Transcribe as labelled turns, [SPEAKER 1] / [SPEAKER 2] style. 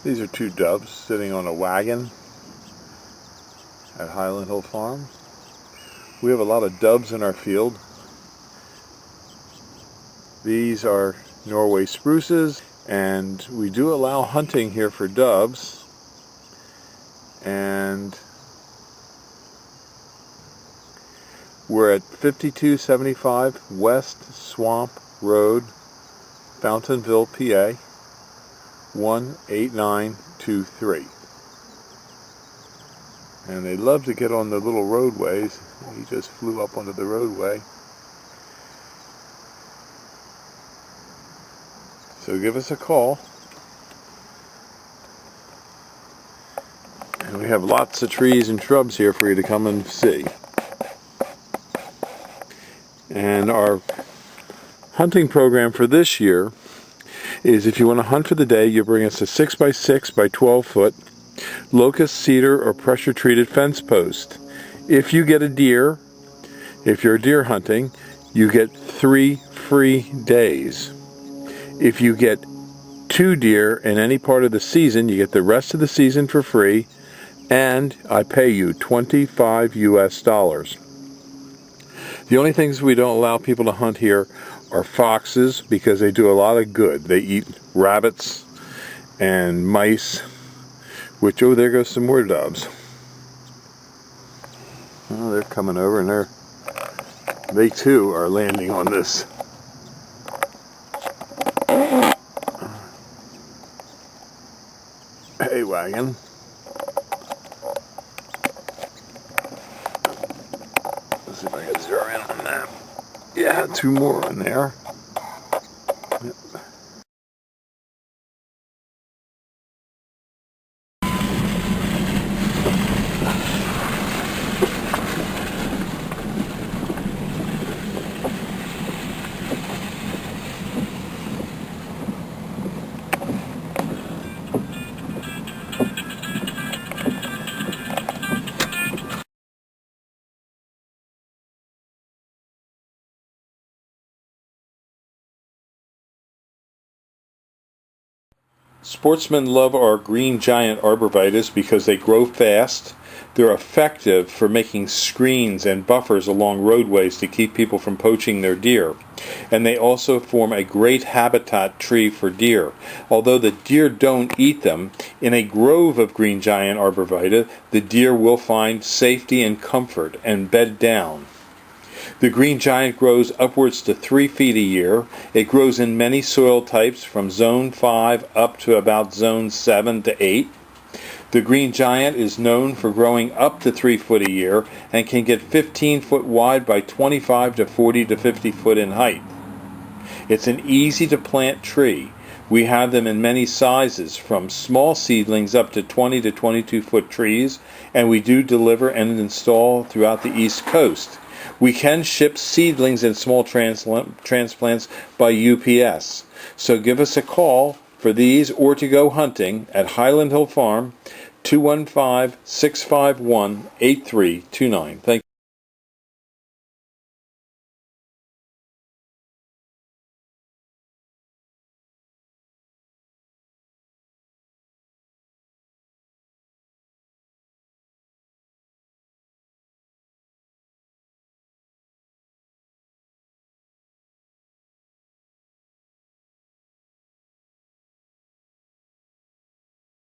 [SPEAKER 1] These are two doves sitting on a wagon at Highland Hill Farm. We have a lot of doves in our field. These are Norway spruces, and we do allow hunting here for doves. And we're at 5275 West Swamp Road, Fountainville, PA, 18923. And they love to get on the little roadways. He just flew up onto the roadway. So give us a call. And we have lots of trees and shrubs here for you to come and see. And our hunting program for this year is, if you want to hunt for the day, you bring us a 6x6 by 12 foot locust, cedar, or pressure treated fence post. If you get a deer, if you're deer hunting, you get 3 free days. If you get 2 deer in any part of the season, you get the rest of the season for free, and I pay you $25 US. The only things we don't allow people to hunt here are foxes, because they do a lot of good. They eat rabbits and mice, which, oh, there goes some more doves. Oh, they're coming over, and they too are landing on this hay wagon. Let's see if I can zero in on that. Yeah, 2 more on there. Yep. Sportsmen love our green giant arborvitaes because they grow fast. They're effective for making screens and buffers along roadways to keep people from poaching their deer. And they also form a great habitat tree for deer. Although the deer don't eat them, in a grove of green giant arborvitae, the deer will find safety and comfort and bed down. The green giant grows upwards to 3 feet a year. It grows in many soil types, from zone 5 up to about zone 7 to 8. The green giant is known for growing up to 3 foot a year and can get 15 foot wide by 25 to 40 to 50 foot in height. It's an easy to plant tree. We have them in many sizes, from small seedlings up to 20 to 22 foot trees, and we do deliver and install throughout the East Coast. We can ship seedlings and small transplants by UPS. So give us a call for these or to go hunting at Highland Hill Farm, 215-651-8329. Thank you.